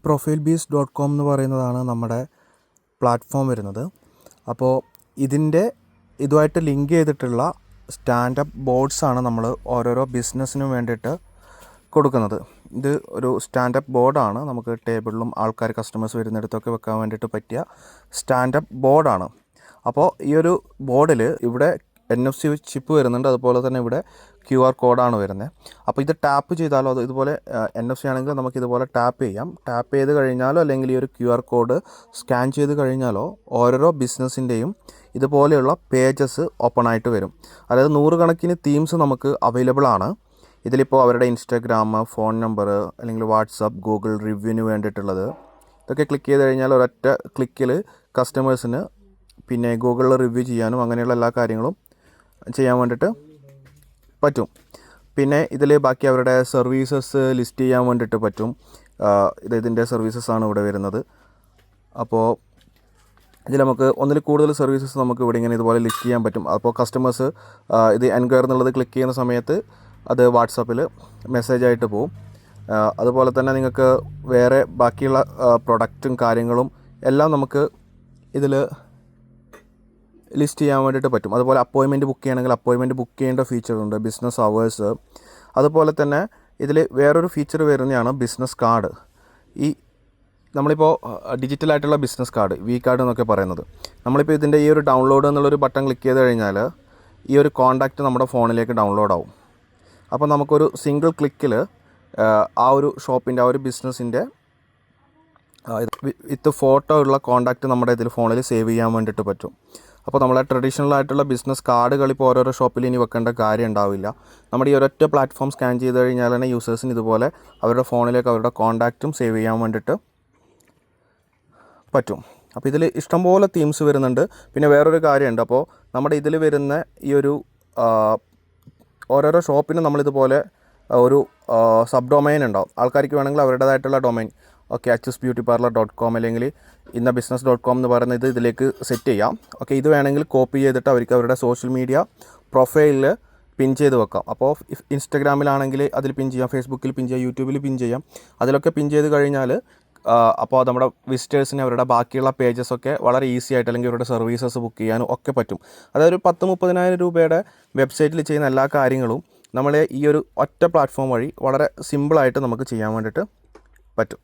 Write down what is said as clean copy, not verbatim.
profilebees.com എന്ന് പറയുന്നതാണ് നമ്മുടെ പ്ലാറ്റ്ഫോം വരുന്നത്. അപ്പോൾ ഇതുമായിട്ട് ലിങ്ക് ചെയ്തിട്ടുള്ള സ്റ്റാൻഡപ്പ് ബോർഡ്സാണ് നമ്മൾ ഓരോരോ ബിസിനസ്സിനും വേണ്ടിയിട്ട് കൊടുക്കുന്നത്. ഇത് ഒരു സ്റ്റാൻഡപ്പ് ബോർഡാണ്. നമുക്ക് ടേബിളിലും ആൾക്കാർ കസ്റ്റമേഴ്സ് വരുന്നിടത്തൊക്കെ വെക്കാൻ വേണ്ടിയിട്ട് പറ്റിയ സ്റ്റാൻഡപ്പ് ബോർഡാണ്. അപ്പോൾ ഈ ഒരു ബോർഡിൽ ഇവിടെ NFC ചിപ്പ് വരുന്നുണ്ട്, അതുപോലെ തന്നെ ഇവിടെ QR കോഡാണ് വരുന്നത്. അപ്പോൾ ഇത് ടാപ്പ് ചെയ്താലോ, അത് ഇതുപോലെ NFC ആണെങ്കിൽ നമുക്ക് ഇതുപോലെ ടാപ്പ് ചെയ്യാം. ടാപ്പ് ചെയ്ത് കഴിഞ്ഞാലോ അല്ലെങ്കിൽ ഈ ഒരു QR കോഡ് സ്കാൻ ചെയ്ത് കഴിഞ്ഞാലോ ഓരോരോ ബിസിനസ്സിൻ്റെയും ഇതുപോലെയുള്ള പേജസ് ഓപ്പൺ ആയിട്ട് വരും. അതായത് 100 കണക്കിന് തീംസ് നമുക്ക് അവൈലബിൾ ആണ്. ഇതിലിപ്പോൾ അവരുടെ ഇൻസ്റ്റാഗ്രാം, ഫോൺ നമ്പർ, അല്ലെങ്കിൽ വാട്സപ്പ്, ഗൂഗിൾ റിവ്യൂവിന് വേണ്ടിയിട്ടുള്ളത് ഇതൊക്കെ ക്ലിക്ക് ചെയ്ത് കഴിഞ്ഞാൽ ഒരൊറ്റ ക്ലിക്കിൽ കസ്റ്റമേഴ്സിന് പിന്നെ ഗൂഗിളിൽ റിവ്യൂ ചെയ്യാനും അങ്ങനെയുള്ള എല്ലാ കാര്യങ്ങളും ചെയ്യാൻ വേണ്ടിയിട്ട് പറ്റും. പിന്നെ ഇതിൽ ബാക്കി അവരുടെ സർവീസസ് ലിസ്റ്റ് ചെയ്യാൻ വേണ്ടിയിട്ട് പറ്റും. ഇതിൻ്റെ സർവീസസാണ് ഇവിടെ വരുന്നത്. അപ്പോൾ ഇതിൽ നമുക്ക് ഒന്നിൽ കൂടുതൽ സർവീസസ് നമുക്ക് ഇവിടെ ഇങ്ങനെ ഇതുപോലെ ലിസ്റ്റ് ചെയ്യാൻ പറ്റും. അപ്പോൾ കസ്റ്റമേഴ്സ് ഇത് എൻക്വയറി എന്നുള്ളത് ക്ലിക്ക് ചെയ്യുന്ന സമയത്ത് അത് വാട്സാപ്പിൽ മെസ്സേജായിട്ട് പോകും. അതുപോലെ തന്നെ നിങ്ങൾക്ക് വേറെ ബാക്കിയുള്ള പ്രൊഡക്റ്റും കാര്യങ്ങളും എല്ലാം നമുക്ക് ഇതിൽ ലിസ്റ്റ് ചെയ്യാൻ വേണ്ടിയിട്ട് പറ്റും. അതുപോലെ അപ്പോയിൻമെൻറ്റ് ബുക്ക് ചെയ്യണമെങ്കിൽ അപ്പോയിൻമെൻറ്റ് ബുക്ക് ചെയ്യേണ്ട ഫീച്ചറുണ്ട്, ബിസിനസ് അവേഴ്സ്. അതുപോലെ തന്നെ ഇതിൽ വേറൊരു ഫീച്ചർ വരുന്നതാണ് ബിസിനസ് കാർഡ്. നമ്മളിപ്പോൾ ഡിജിറ്റലായിട്ടുള്ള ബിസിനസ് കാർഡ്, വി കാർഡ് എന്നൊക്കെ പറയുന്നത്. നമ്മളിപ്പോൾ ഇതിൻ്റെ ഈ ഒരു ഡൗൺലോഡ് എന്നുള്ളൊരു ബട്ടൺ ക്ലിക്ക് ചെയ്ത് കഴിഞ്ഞാൽ ഈ ഒരു കോൺടാക്റ്റ് നമ്മുടെ ഫോണിലേക്ക് ഡൗൺലോഡ് ആവും. അപ്പോൾ നമുക്കൊരു സിംഗിൾ ക്ലിക്കിൽ ആ ഒരു ഷോപ്പിൻ്റെ, ആ ഒരു ബിസിനസ്സിൻ്റെ വിത്ത് ഫോട്ടോ ഉള്ള കോൺടാക്റ്റ് നമ്മുടെ ഇതിൽ ഫോണിൽ സേവ് ചെയ്യാൻ വേണ്ടിയിട്ട് പറ്റും. അപ്പോൾ നമ്മളെ ട്രഡീഷണൽ ആയിട്ടുള്ള ബിസിനസ് കാർഡുകൾ ഇപ്പോൾ ഓരോരോ ഷോപ്പിൽ ഇനി വെക്കേണ്ട കാര്യം ഉണ്ടാവില്ല. നമ്മുടെ ഈ ഒരൊറ്റ പ്ലാറ്റ്ഫോം സ്കാൻ ചെയ്ത് കഴിഞ്ഞാൽ തന്നെ യൂസേഴ്സിന് ഇതുപോലെ അവരുടെ ഫോണിലേക്ക് അവരുടെ കോൺടാക്റ്റും സേവ് ചെയ്യാൻ വേണ്ടിയിട്ട് പറ്റും. അപ്പോൾ ഇതിൽ ഇഷ്ടംപോലെ തീംസ് വരുന്നുണ്ട്. പിന്നെ വേറൊരു കാര്യമുണ്ട്. അപ്പോൾ നമ്മുടെ ഇതിൽ വരുന്ന ഈ ഒരു ഓരോരോ ഷോപ്പിനും നമ്മളിതുപോലെ ഒരു സബ് ഡൊമൈൻ ഉണ്ടാവും. ആൾക്കാർക്ക് വേണമെങ്കിൽ അവരുടേതായിട്ടുള്ള ഡൊമൈൻ HSBeautyparlor.com അല്ലെങ്കിൽ business.com എന്ന് പറയുന്നത് ഇതിലേക്ക് സെറ്റ് ചെയ്യാം. ഇത് വേണമെങ്കിൽ കോപ്പി ചെയ്തിട്ട് അവർക്ക് അവരുടെ സോഷ്യൽ മീഡിയ പ്രൊഫൈലിൽ പിൻ ചെയ്ത് വെക്കാം. അപ്പോൾ ഇൻസ്റ്റാഗ്രാമിലാണെങ്കിൽ അതിൽ പിൻ ചെയ്യാം, ഫേസ്ബുക്കിൽ പിൻ ചെയ്യാം, യൂട്യൂബിൽ പിൻ ചെയ്യാം. അതിലൊക്കെ പിൻ ചെയ്ത് കഴിഞ്ഞാൽ അപ്പോൾ നമ്മുടെ വിസിറ്റേഴ്സിന് അവരുടെ ബാക്കിയുള്ള പേജസൊക്കെ വളരെ ഈസി ആയിട്ട് അല്ലെങ്കിൽ അവരുടെ സർവീസസ് ബുക്ക് ചെയ്യാനും ഒക്കെ പറ്റും. അതായത് ഒരു 10-30,000 രൂപയുടെ വെബ്സൈറ്റിൽ ചെയ്യുന്ന എല്ലാ കാര്യങ്ങളും നമ്മൾ ഈ ഒരു ഒറ്റ പ്ലാറ്റ്ഫോം വഴി വളരെ സിമ്പിളായിട്ട് നമുക്ക് ചെയ്യാൻ വേണ്ടിയിട്ട് പറ്റും.